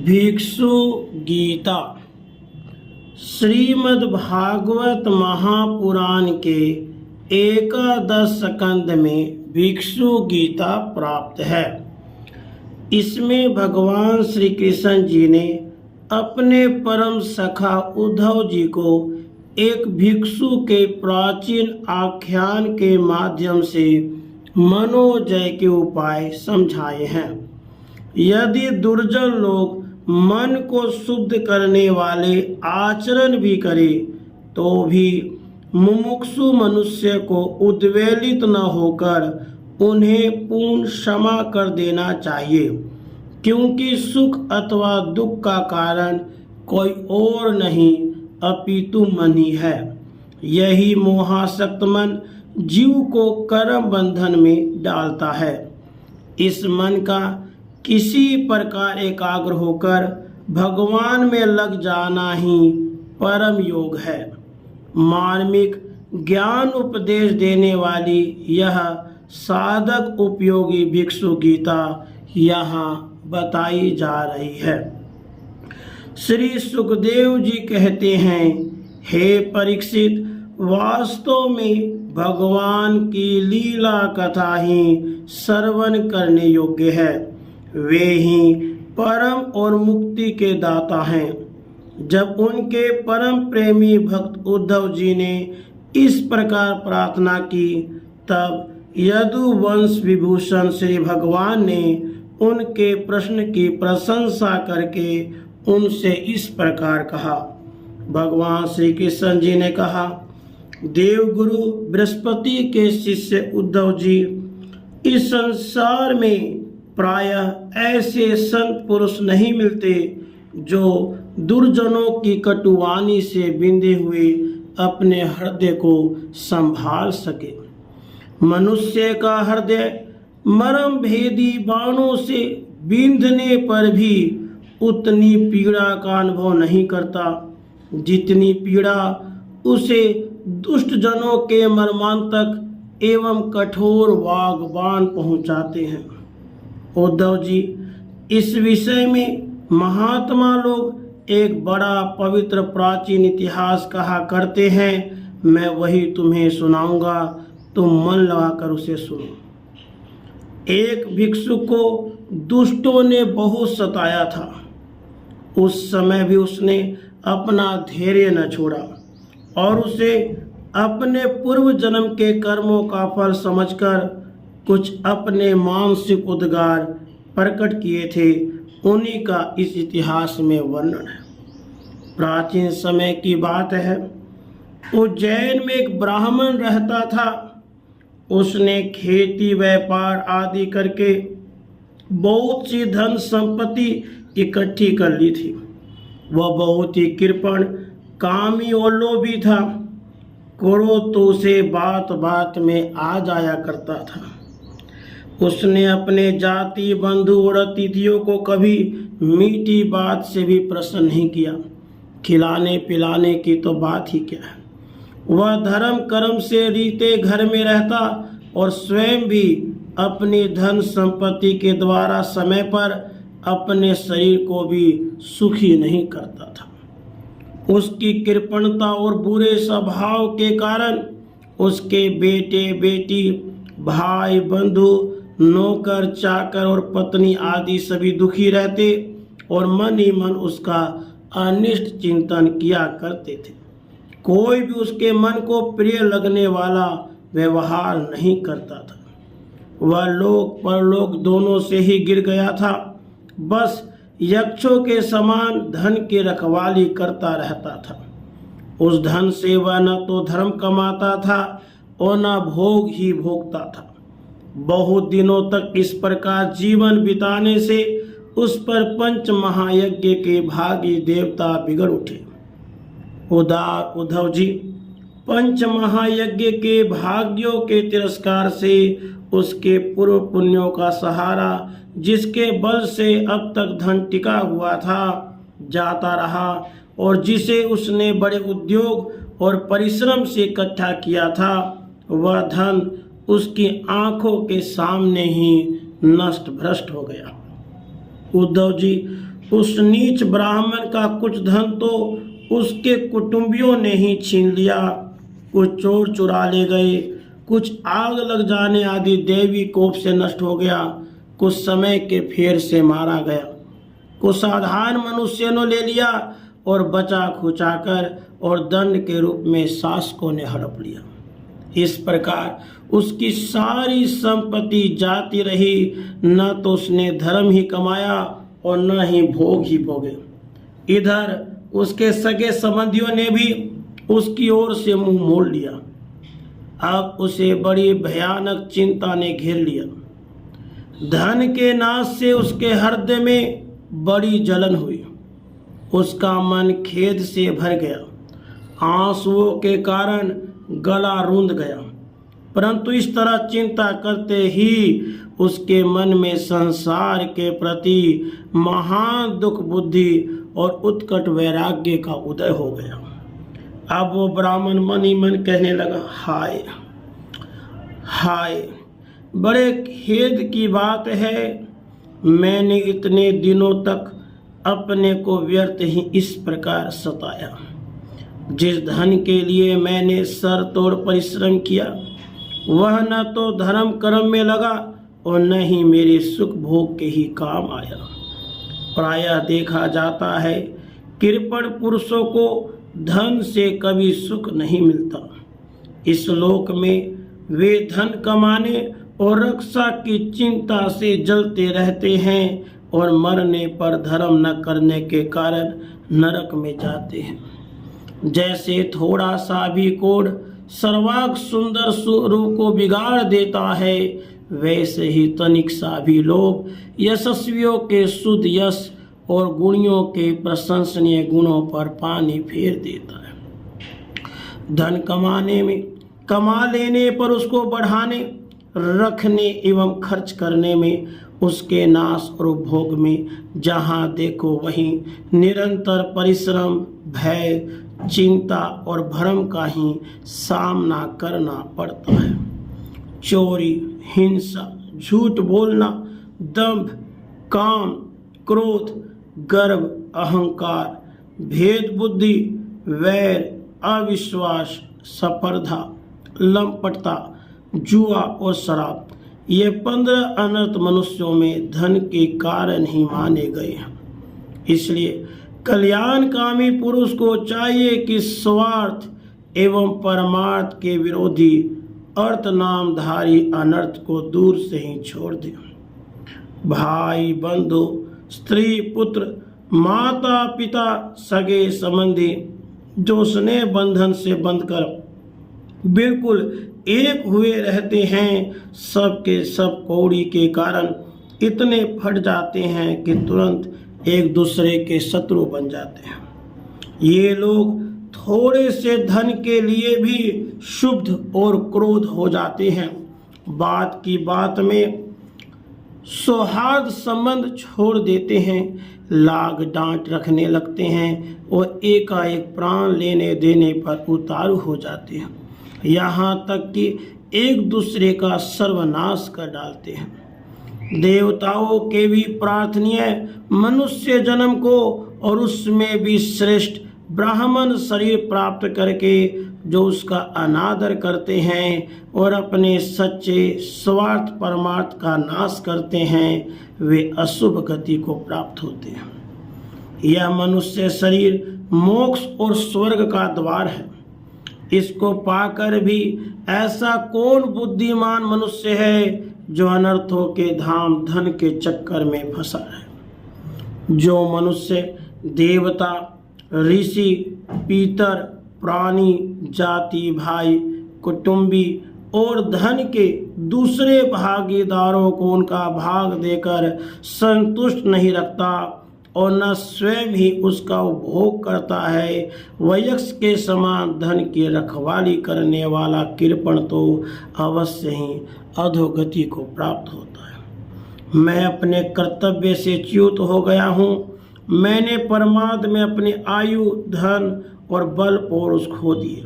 भिक्षु गीता श्रीमद्भागवत महापुराण के एकादश स्कंद में भिक्षु गीता प्राप्त है। इसमें भगवान श्री कृष्ण जी ने अपने परम सखा उद्धव जी को एक भिक्षु के प्राचीन आख्यान के माध्यम से मनोजय के उपाय समझाए हैं। यदि दुर्जन लोग मन को शुद्ध करने वाले आचरण भी करें तो भी मुमुक्षु मनुष्य को उद्वेलित न होकर उन्हें पूर्ण क्षमा कर देना चाहिए, क्योंकि सुख अथवा दुख का कारण कोई और नहीं अपितु मन ही है। यही मोहासक्त मन जीव को कर्म बंधन में डालता है। इस मन का किसी प्रकार एकाग्र होकर भगवान में लग जाना ही परम योग है। मार्मिक ज्ञान उपदेश देने वाली यह साधक उपयोगी भिक्षु गीता यहाँ बताई जा रही है। श्री सुखदेव जी कहते हैं, हे परीक्षित, वास्तव में भगवान की लीला कथा ही श्रवण करने योग्य है। वे ही परम और मुक्ति के दाता हैं। जब उनके परम प्रेमी भक्त उद्धव जी ने इस प्रकार प्रार्थना की, तब यदुवंश विभूषण श्री भगवान ने उनके प्रश्न की प्रशंसा करके उनसे इस प्रकार कहा। भगवान श्री कृष्ण जी ने कहा, देवगुरु बृहस्पति के शिष्य उद्धव जी, इस संसार में प्रायः ऐसे संत पुरुष नहीं मिलते जो दुर्जनों की कटुवाणी से बिंधे हुए अपने हृदय को संभाल सके। मनुष्य का हृदय मर्म भेदी बाणों से बिंधने पर भी उतनी पीड़ा का अनुभव नहीं करता जितनी पीड़ा उसे दुष्ट जनों के मर्मांतक एवं कठोर वाग्बाण पहुंचाते हैं। उद्धव जी, इस विषय में महात्मा लोग एक बड़ा पवित्र प्राचीन इतिहास कहा करते हैं। मैं वही तुम्हें सुनाऊंगा, तुम मन लगाकर उसे सुनो। एक भिक्षु को दुष्टों ने बहुत सताया था। उस समय भी उसने अपना धैर्य न छोड़ा और उसे अपने पूर्व जन्म के कर्मों का फल समझकर कुछ अपने मानसिक उद्गार प्रकट किए थे। उन्हीं का इस इतिहास में वर्णन है। प्राचीन समय की बात है। उज्जैन में एक ब्राह्मण रहता था। उसने खेती व्यापार आदि करके बहुत सी धन संपत्ति इकट्ठी कर ली थी। वह बहुत ही कृपण, कामी और लोभी था। क्रोध तो उसे बात बात में आ जाया करता था। उसने अपने जाति बंधु और अतिथियों को कभी मीठी बात से भी प्रसन्न नहीं किया। खिलाने पिलाने की तो बात ही क्या है। वह धर्म कर्म से रीते घर में रहता और स्वयं भी अपनी धन संपत्ति के द्वारा समय पर अपने शरीर को भी सुखी नहीं करता था। उसकी कृपणता और बुरे स्वभाव के कारण उसके बेटे बेटी, भाई बंधु, नौकर चाकर और पत्नी आदि सभी दुखी रहते और मन ही मन उसका अनिष्ट चिंतन किया करते थे। कोई भी उसके मन को प्रिय लगने वाला व्यवहार नहीं करता था। वह लोक परलोक दोनों से ही गिर गया था। बस यक्षों के समान धन की रखवाली करता रहता था। उस धन से वह न तो धर्म कमाता था और न भोग ही भोगता था। बहुत दिनों तक इस प्रकार जीवन बिताने से उस पर पंच महायज्ञ के भागी देवता बिगड़ उठे। उदार उद्धव जी, पंच महायज्ञ के भाग्यों के तिरस्कार से उसके पूर्व पुण्यों का सहारा, जिसके बल से अब तक धन टिका हुआ था, जाता रहा और जिसे उसने बड़े उद्योग और परिश्रम से इकट्ठा किया था, वह धन उसकी आंखों के सामने ही नष्ट भ्रष्ट हो गया। उद्धव जी, उस नीच ब्राह्मण का कुछ धन तो उसके कुटुंबियों ने ही छीन लिया, कुछ चोर चुरा ले गए, कुछ आग लग जाने आदि देवी कोप से नष्ट हो गया, कुछ समय के फेर से मारा गया, कुछ साधारण मनुष्य ने ले लिया और बचा खुचाकर और दंड के रूप में शासकों ने हड़प लिया। इस प्रकार उसकी सारी संपत्ति जाती रही, न तो उसने धर्म ही कमाया और न ही भोग ही भोगे। इधर उसके सगे संबंधियों ने भी उसकी ओर से मुंह मोड़ लिया। अब उसे बड़ी भयानक चिंता ने घेर लिया। धन के नाश से उसके हृदय में बड़ी जलन हुई, उसका मन खेद से भर गया, आंसुओं के कारण गला रूंध गया। परंतु इस तरह चिंता करते ही उसके मन में संसार के प्रति महान दुख बुद्धि और उत्कट वैराग्य का उदय हो गया। अब वो ब्राह्मण मन ही मन कहने लगा, हाय हाय, बड़े खेद की बात है, मैंने इतने दिनों तक अपने को व्यर्थ ही इस प्रकार सताया। जिस धन के लिए मैंने सर तोड़ परिश्रम किया वह न तो धर्म कर्म में लगा और न ही मेरे सुख भोग के ही काम आया। प्रायः देखा जाता है कृपण पुरुषों को धन से कभी सुख नहीं मिलता। इस लोक में वे धन कमाने और रक्षा की चिंता से जलते रहते हैं और मरने पर धर्म न करने के कारण नरक में जाते हैं। जैसे थोड़ा सा भी कोढ़ सर्वांग सुंदर रूप को बिगाड़ देता है, वैसे ही तनिक सा भी लोभ यशस्वियों के शुद्ध यश और गुणियों के प्रशंसनीय गुणों पर पानी फेर देता है। धन कमा लेने पर उसको बढ़ाने, रखने एवं खर्च करने में, उसके नाश और उपभोग में जहाँ देखो वहीं निरंतर परिश्रम, भय, चिंता और भ्रम का ही सामना करना पड़ता है। चोरी, हिंसा, झूठ बोलना, दंभ, काम, क्रोध, गर्व, अहंकार, भेद बुद्धि, वैर, अविश्वास, स्पर्धा, लंपटता, जुआ और शराब, ये 15 अनर्थ मनुष्यों में धन के कारण ही माने गए हैं। इसलिए कल्याणकामी पुरुष को चाहिए कि स्वार्थ एवं परमार्थ के विरोधी अर्थ नामधारी अनर्थ को दूर से ही छोड़ दे। भाई बंधु, स्त्री पुत्र, माता पिता, सगे संबंधी जो स्नेह बंधन से बंधकर बिल्कुल एक हुए रहते हैं, सब के सब कौड़ी के कारण इतने फट जाते हैं कि तुरंत एक दूसरे के शत्रु बन जाते हैं। ये लोग थोड़े से धन के लिए भी शुद्ध और क्रोध हो जाते हैं। बात की बात में सौहार्द संबंध छोड़ देते हैं, लाग डांट रखने लगते हैं और एकाएक प्राण लेने देने पर उतारू हो जाते हैं। यहाँ तक कि एक दूसरे का सर्वनाश कर डालते हैं। देवताओं के भी प्रार्थनीय मनुष्य जन्म को और उसमें भी श्रेष्ठ ब्राह्मण शरीर प्राप्त करके जो उसका अनादर करते हैं और अपने सच्चे स्वार्थ परमार्थ का नाश करते हैं, वे अशुभ गति को प्राप्त होते हैं। यह मनुष्य शरीर मोक्ष और स्वर्ग का द्वार है। इसको पाकर भी ऐसा कौन बुद्धिमान मनुष्य है जो अनर्थों के धाम धन के चक्कर में फंसा है। जो मनुष्य देवता, ऋषि, पीतर, प्राणी, जाति, भाई, कुटुंबी और धन के दूसरे भागीदारों को उनका भाग देकर संतुष्ट नहीं रखता और न स्वयं ही उसका उपभोग करता है, वयस्क के समान धन की रखवाली करने वाला कृपण तो अवश्य ही अधोगति को प्राप्त होता है। मैं अपने कर्तव्य से च्युत हो गया हूँ। मैंने परमार्थ में अपनी आयु, धन और बल पौरुष खो दिए।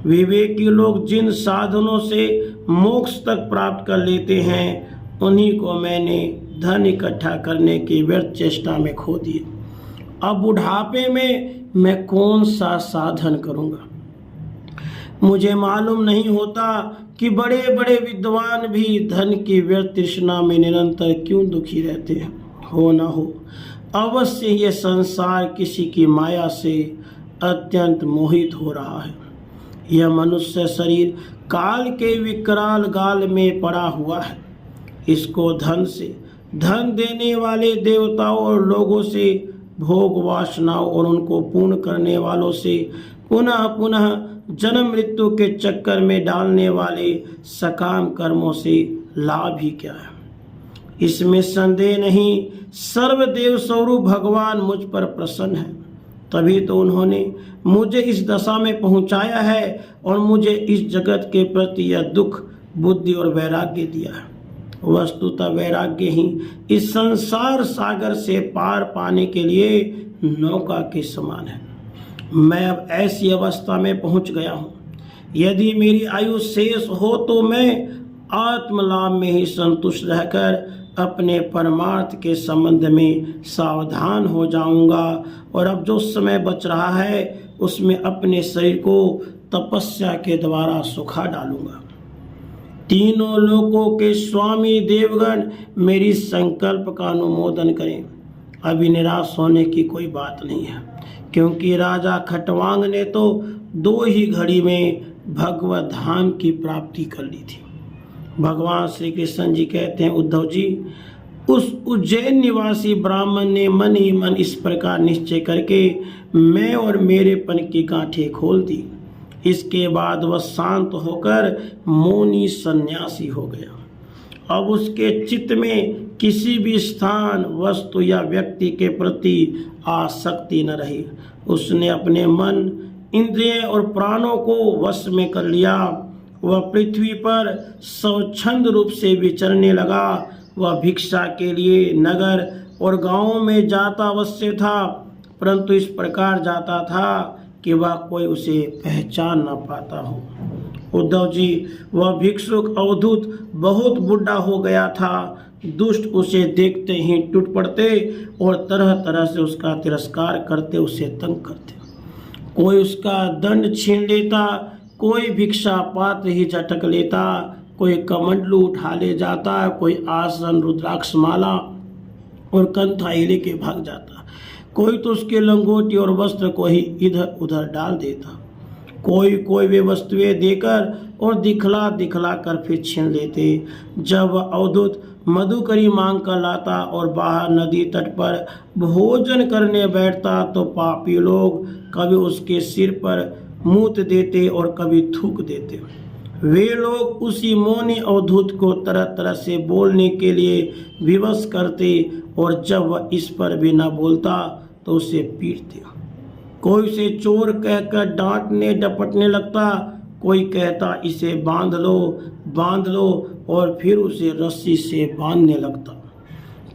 विवेकी लोग जिन साधनों से मोक्ष तक प्राप्त कर लेते हैं, उन्हीं को मैंने धन इकट्ठा करने की व्यर्थ चेष्टा में खो दिए। अब बुढ़ापे में मैं कौन सा साधन करूँगा। मुझे मालूम नहीं होता कि बड़े बड़े विद्वान भी धन की व्यर्थ तृष्णा में निरंतर क्यों दुखी रहते हैं। हो न हो अवश्य ये संसार किसी की माया से अत्यंत मोहित हो रहा है। यह मनुष्य शरीर काल के विकराल गाल में पड़ा हुआ है। इसको धन देने वाले देवताओं और लोगों से, भोग वासनाओं और उनको पूर्ण करने वालों से, पुनः पुनः जन्म मृत्यु के चक्कर में डालने वाले सकाम कर्मों से लाभ ही क्या है। इसमें संदेह नहीं, सर्वदेव स्वरूप भगवान मुझ पर प्रसन्न है। तभी तो उन्होंने मुझे इस दशा में पहुंचाया है और मुझे इस जगत के प्रति यह दुख, बुद्धि और वैराग्य दिया है। वस्तुतः वैराग्य ही इस संसार सागर से पार पाने के लिए नौका के समान है। मैं अब ऐसी अवस्था में पहुंच गया हूँ, यदि मेरी आयु शेष हो तो मैं आत्मलाभ में ही संतुष्ट रहकर अपने परमार्थ के संबंध में सावधान हो जाऊंगा और अब जो समय बच रहा है उसमें अपने शरीर को तपस्या के द्वारा सुखा डालूंगा। तीनों लोकों के स्वामी देवगण मेरी संकल्प का अनुमोदन करें। अभी निराश होने की कोई बात नहीं है, क्योंकि राजा खटवांग ने तो 2 ही घड़ी में भगवत धाम की प्राप्ति कर ली थी। भगवान श्री कृष्ण जी कहते हैं, उद्धव जी, उस उज्जैन निवासी ब्राह्मण ने मन ही मन इस प्रकार निश्चय करके मैं और मेरेपन की गांठें खोल दी। इसके बाद वह शांत होकर मौनी सन्यासी हो गया। अब उसके चित्त में किसी भी स्थान, वस्तु या व्यक्ति के प्रति आसक्ति न रही। उसने अपने मन, इंद्रिय और प्राणों को वश में कर लिया। वह पृथ्वी पर स्वच्छंद रूप से विचरने लगा। वह भिक्षा के लिए नगर और गांवों में जाता अवश्य था, परंतु इस प्रकार जाता था कि वह कोई उसे पहचान न पाता हो। उद्धव जी, वह भिक्षुक अवधूत बहुत बुढ़ा हो गया था। दुष्ट उसे देखते ही टूट पड़ते और तरह तरह से उसका तिरस्कार करते, उसे तंग करते। कोई उसका दंड छीन लेता, कोई भिक्षा पात्र ही झटक लेता, कोई कमंडलू उठा ले जाता, कोई आसन, रुद्राक्ष माला और कंथा ही लेके भाग जाता। कोई तो उसके लंगोटी और वस्त्र को ही इधर उधर डाल देता। कोई वे वस्तुएं देकर और दिखला दिखला कर फिर छीन लेते। जब अवधूत मधुकरी मांग कर लाता और बाहर नदी तट पर भोजन करने बैठता तो पापी लोग कभी उसके सिर पर मूत देते और कभी थूक देते। वे लोग उसी मौनी अवधूत को तरह तरह से बोलने के लिए विवश करते और जब वह इस पर भी न बोलता तो उसे पीटते। कोई उसे चोर कहकर डांटने डपटने लगता, कोई कहता इसे बांध लो और फिर उसे रस्सी से बांधने लगता।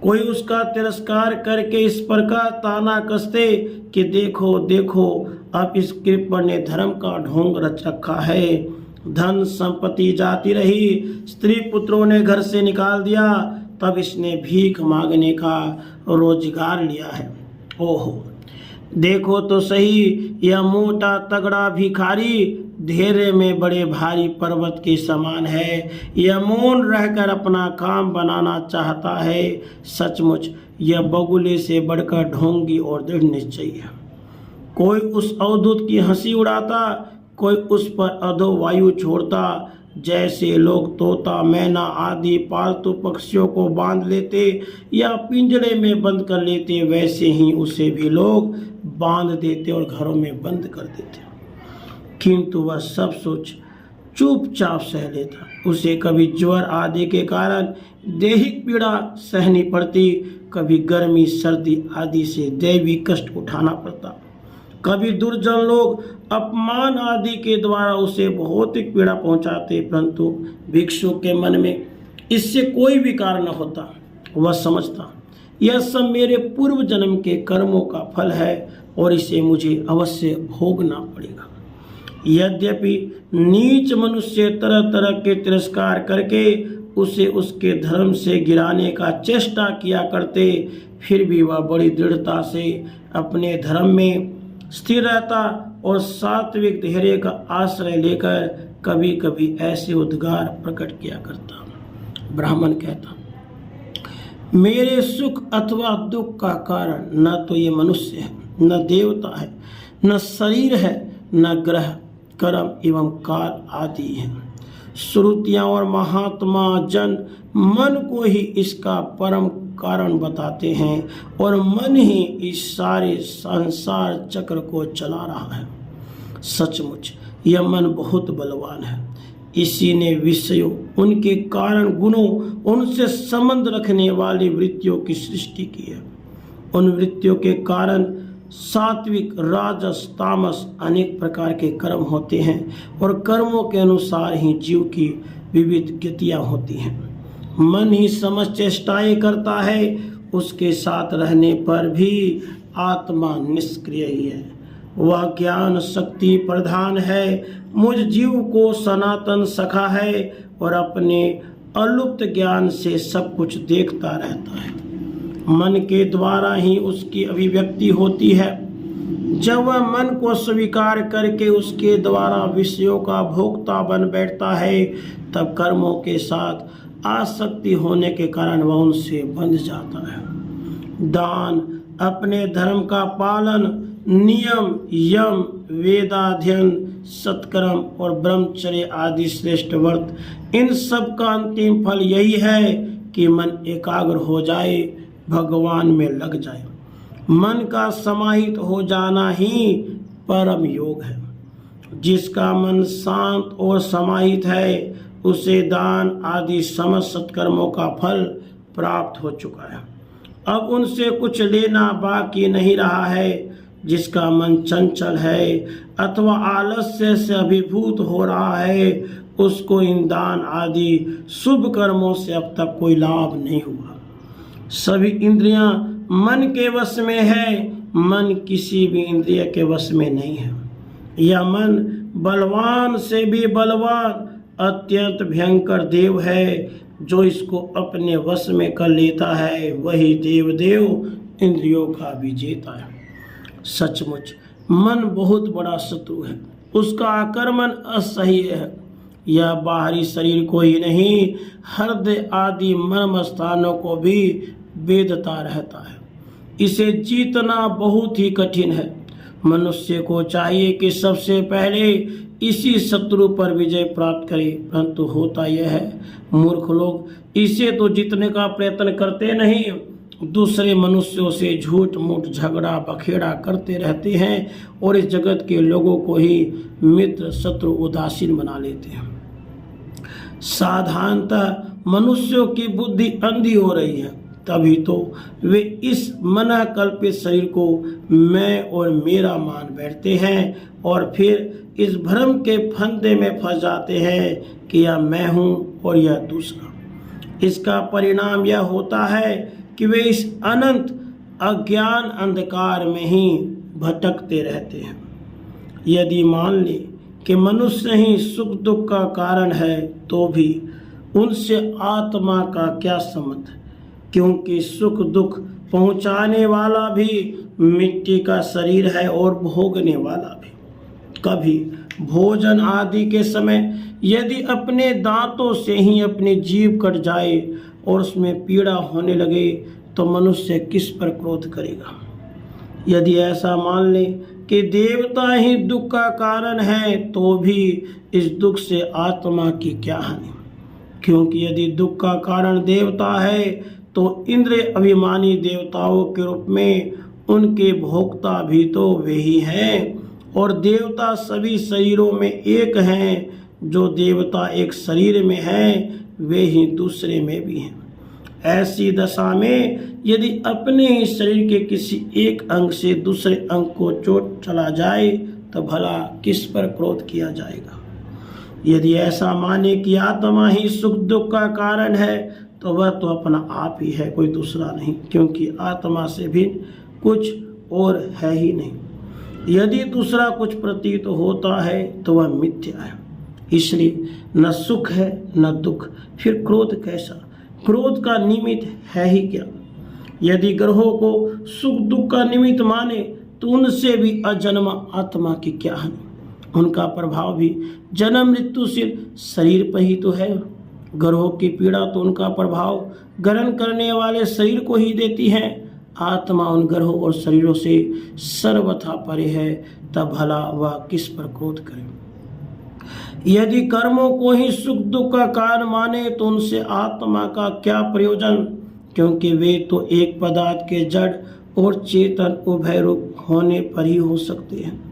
कोई उसका तिरस्कार करके इस प्रकार ताना कसते कि देखो देखो, अब इस कृपण ने धर्म का ढोंग रच रखा है। धन संपत्ति जाती रही, स्त्री पुत्रों ने घर से निकाल दिया, तब इसने भीख मांगने का रोजगार लिया है। ओहो, देखो तो सही, यह मोटा तगड़ा भिखारी धैर्य में बड़े भारी पर्वत के समान है। यह मौन रहकर अपना काम बनाना चाहता है। सचमुच यह बगुले से बढ़कर ढोंगी और दृढ़ निश्चयी है। कोई उस अवधूत की हंसी उड़ाता, कोई उस पर अधो वायु छोड़ता। जैसे लोग तोता, मैना आदि पालतू पक्षियों को बांध लेते या पिंजरे में बंद कर लेते, वैसे ही उसे भी लोग बांध देते और घरों में बंद कर देते। किंतु वह सब सोच चुपचाप सह लेता। उसे कभी ज्वर आदि के कारण दैहिक पीड़ा सहनी पड़ती, कभी गर्मी सर्दी आदि से दैवी कष्ट उठाना पड़ता, कभी दुर्जन लोग अपमान आदि के द्वारा उसे भौतिक पीड़ा पहुंचाते, परंतु भिक्षु के मन में इससे कोई विकार न होता। वह समझता यह सब मेरे पूर्व जन्म के कर्मों का फल है और इसे मुझे अवश्य भोगना पड़ेगा। यद्यपि नीच मनुष्य तरह तरह के तिरस्कार करके उसे उसके धर्म से गिराने का चेष्टा किया करते, फिर भी वह बड़ी दृढ़ता से अपने धर्म में स्थिर रहता और सात्विक धैर्य का आश्रय लेकर कभी कभी ऐसे उद्गार प्रकट किया करता। ब्राह्मण कहता, मेरे सुख अथवा दुख का कारण न तो ये मनुष्य है, न देवता है, न शरीर है, न ग्रह, कर्म एवं काल आदि है। श्रुतियाँ और महात्मा जन मन को ही इसका परम कारण बताते हैं और मन ही इस सारे संसार चक्र को चला रहा है। सचमुच यह मन बहुत बलवान है। इसी ने विषयों, उनके कारण गुणों, उनसे संबंध रखने वाली वृत्तियों की सृष्टि की है। उन वृत्तियों के कारण सात्विक, राजस, तामस अनेक प्रकार के कर्म होते हैं और कर्मों के अनुसार ही जीव की विविध गतियाँ होती हैं। मन ही समस्त चेष्टाएं करता है, उसके साथ रहने पर भी आत्मा निष्क्रिय ही है। वह ज्ञान शक्ति प्रधान है, मुझ जीव को सनातन सखा है और अपने अलुप्त ज्ञान से सब कुछ देखता रहता है। मन के द्वारा ही उसकी अभिव्यक्ति होती है। जब वह मन को स्वीकार करके उसके द्वारा विषयों का भोक्ता बन बैठता है, तब कर्मों के साथ आसक्ति होने के कारण वह उनसे बंध जाता है। दान, अपने धर्म का पालन, नियम, यम, वेदाध्ययन, सत्कर्म और ब्रह्मचर्य आदि श्रेष्ठ व्रत, इन सब का अंतिम फल यही है कि मन एकाग्र हो जाए, भगवान में लग जाए। मन का समाहित हो जाना ही परम योग है। जिसका मन शांत और समाहित है, उसे दान आदि समस्त सत्कर्मों का फल प्राप्त हो चुका है। अब उनसे कुछ लेना बाकी नहीं रहा है। जिसका मन चंचल है अथवा आलस्य से अभिभूत हो रहा है, उसको इन दान आदि शुभ कर्मों से अब तक कोई लाभ नहीं हुआ। सभी इंद्रियां मन के वश में है, मन किसी भी इंद्रिय के वश में नहीं है। यह मन बलवान से भी बलवान अत्यंत भयंकर देव है। जो इसको अपने वश में कर लेता है, वही देव इंद्रियों का विजेता है। सचमुच मन बहुत बड़ा शत्रु है। उसका आक्रमण असह्य है। यह बाहरी शरीर को ही नहीं, हृदय आदि मर्म स्थानों को भी वेदता रहता है। इसे जीतना बहुत ही कठिन है। मनुष्य को चाहिए कि सबसे पहले इसी शत्रु पर विजय प्राप्त करे, परंतु होता यह है, मूर्ख लोग इसे तो जीतने का प्रयत्न करते नहीं, दूसरे मनुष्यों से झूठ मूठ झगड़ा बखेड़ा करते रहते हैं और इस जगत के लोगों को ही मित्र शत्रु उदासीन बना लेते हैं। साधारणतः मनुष्यों की बुद्धि अंधी हो रही है, तभी तो वे इस मना कल्पित शरीर को मैं और मेरा मान बैठते हैं और फिर इस भ्रम के फंदे में फंस जाते हैं कि यह मैं हूँ और यह दूसरा। इसका परिणाम यह होता है कि वे इस अनंत अज्ञान अंधकार में ही भटकते रहते हैं। यदि मान ले कि मनुष्य ही सुख दुख का कारण है, तो भी उनसे आत्मा का क्या संबंध, क्योंकि सुख दुख पहुंचाने वाला भी मिट्टी का शरीर है और भोगने वाला भी। कभी भोजन आदि के समय यदि अपने दांतों से ही अपनी जीभ कट जाए और उसमें पीड़ा होने लगे, तो मनुष्य किस पर क्रोध करेगा। यदि ऐसा मान ले कि देवता ही दुख का कारण है, तो भी इस दुख से आत्मा की क्या हानि, क्योंकि यदि दुख का कारण देवता है तो इंद्र अभिमानी देवताओं के रूप में उनके भोक्ता भी तो वे ही हैं। और देवता सभी शरीरों में एक हैं। जो देवता एक शरीर में हैं, वे ही दूसरे में भी हैं। ऐसी दशा में यदि अपने ही शरीर के किसी एक अंग से दूसरे अंग को चोट चला जाए, तो भला किस पर क्रोध किया जाएगा। यदि ऐसा माने कि आत्मा ही सुख दुख का कारण है, तो वह तो अपना आप ही है, कोई दूसरा नहीं, क्योंकि आत्मा से भी कुछ और है ही नहीं। यदि दूसरा कुछ प्रतीत होता है तो वह मिथ्या है। इसलिए न सुख है न दुख, फिर क्रोध कैसा? क्रोध का निमित्त है ही क्या? यदि ग्रहों को सुख दुख का निमित्त माने तो उनसे भी अजन्मा आत्मा की क्या हानि? उनका प्रभाव भी जन्म मृत्युशील शरीर पर ही तो है। ग्रहों की पीड़ा तो उनका प्रभाव ग्रहण करने वाले शरीर को ही देती है। आत्मा उन ग्रहों और शरीरों से सर्वथा परे है, तब भला वह किस पर क्रोध करे? यदि कर्मों को ही सुख दुख का कारण माने तो उनसे आत्मा का क्या प्रयोजन? क्योंकि वे तो एक पदार्थ के जड़ और चेतन उभय रूप होने पर ही हो सकते हैं।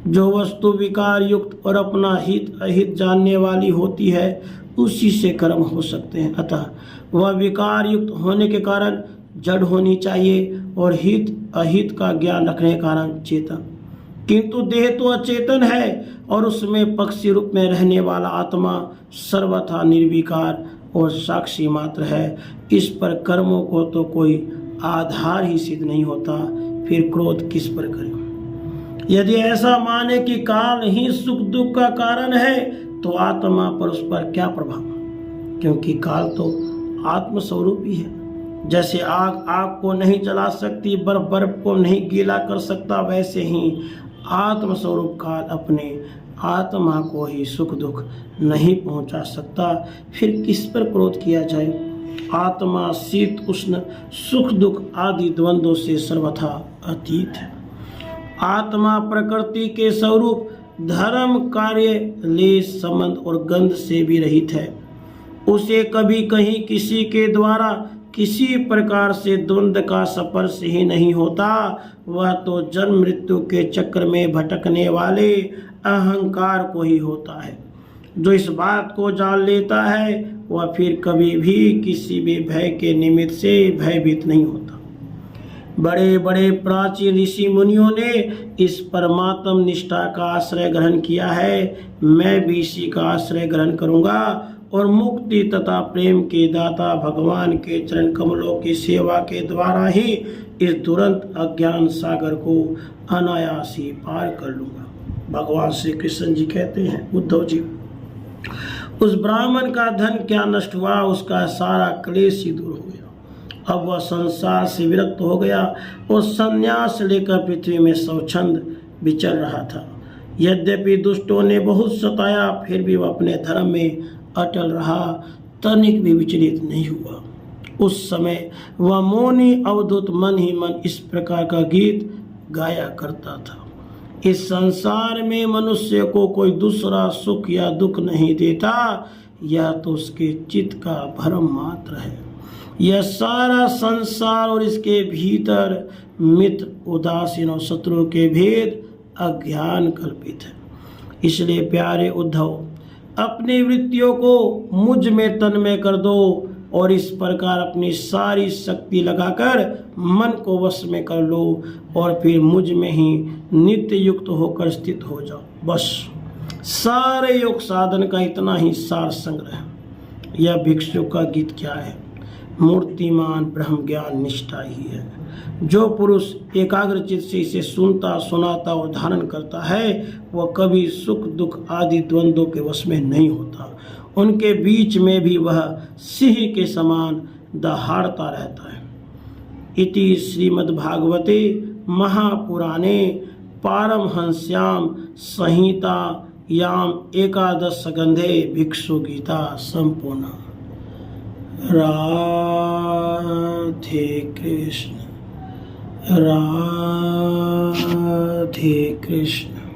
जो वस्तु विकार युक्त और अपना हित अहित जानने वाली होती है उसी से कर्म हो सकते हैं। अतः वह विकार युक्त होने के कारण जड़ होनी चाहिए और हित अहित का ज्ञान रखने के कारण चेतन। किंतु देह तो अचेतन है और उसमें पक्षी रूप में रहने वाला आत्मा सर्वथा निर्विकार और साक्षी मात्र है। इस पर कर्मों को तो कोई आधार ही सिद्ध नहीं होता, फिर क्रोध किस पर करें? यदि ऐसा माने कि काल ही सुख दुख का कारण है तो आत्मा पर उस पर क्या प्रभाव? क्योंकि काल तो आत्मस्वरूप ही है। जैसे आग आग को नहीं जला सकती, बर्फ बर्फ को नहीं गीला कर सकता, वैसे ही आत्मस्वरूप काल अपने आत्मा को ही सुख दुख नहीं पहुंचा सकता, फिर किस पर क्रोध किया जाए? आत्मा शीत उष्ण सुख दुख आदि द्वंद्वों से सर्वथा अतीत है। आत्मा प्रकृति के स्वरूप धर्म कार्य लेश संबंध और गंध से भी रहित है। उसे कभी कहीं किसी के द्वारा किसी प्रकार से द्वंद्व का स्पर्श ही नहीं होता। वह तो जन्म मृत्यु के चक्र में भटकने वाले अहंकार को ही होता है। जो इस बात को जान लेता है वह फिर कभी भी किसी भी भय के निमित्त से भयभीत नहीं होता। बड़े बड़े प्राचीन ऋषि मुनियों ने इस परमात्म निष्ठा का आश्रय ग्रहण किया है। मैं भी इसी का आश्रय ग्रहण करूंगा और मुक्ति तथा प्रेम के दाता भगवान के चरण कमलों की सेवा के द्वारा ही इस दुरंत अज्ञान सागर को अनायास ही पार कर लूंगा। भगवान श्री कृष्ण जी कहते हैं, उद्धव जी, उस ब्राह्मण का धन क्या नष्ट हुआ? उसका सारा क्लेश ही दूर हो गया। अब वह संसार से विरक्त हो गया और संन्यास लेकर पृथ्वी में स्वच्छंद विचर रहा था। यद्यपि दुष्टों ने बहुत सताया, फिर भी वह अपने धर्म में अटल रहा, तनिक भी विचलित नहीं हुआ। उस समय वह मौनी अवधूत मन ही मन इस प्रकार का गीत गाया करता था। इस संसार में मनुष्य को कोई दूसरा सुख या दुख नहीं देता, यह तो उसके चित्त का भ्रम मात्र है। यह सारा संसार और इसके भीतर मित्र उदासीन और शत्रु के भेद अज्ञान कल्पित है। इसलिए प्यारे उद्धव, अपनी वृत्तियों को मुझ में तन्मय कर दो और इस प्रकार अपनी सारी शक्ति लगाकर मन को वश में कर लो और फिर मुझ में ही नित्य युक्त होकर स्थित हो जाओ। बस सारे योग साधन का इतना ही सार संग्रह। यह भिक्षु का गीत क्या है? मूर्तिमान ब्रह्म ज्ञान निष्ठा ही है। जो पुरुष एकाग्रचित से इसे सुनता सुनाता और धारण करता है वह कभी सुख दुख आदि द्वंद्वों के वश में नहीं होता। उनके बीच में भी वह सिंह के समान दहाड़ता रहता है। इति श्रीमद्भागवते महापुराणे पारमहंस्याम संहितायाम एकादश स्कंधे भिक्षु गीता संपूर्णा। राधे कृष्ण, राधे कृष्ण।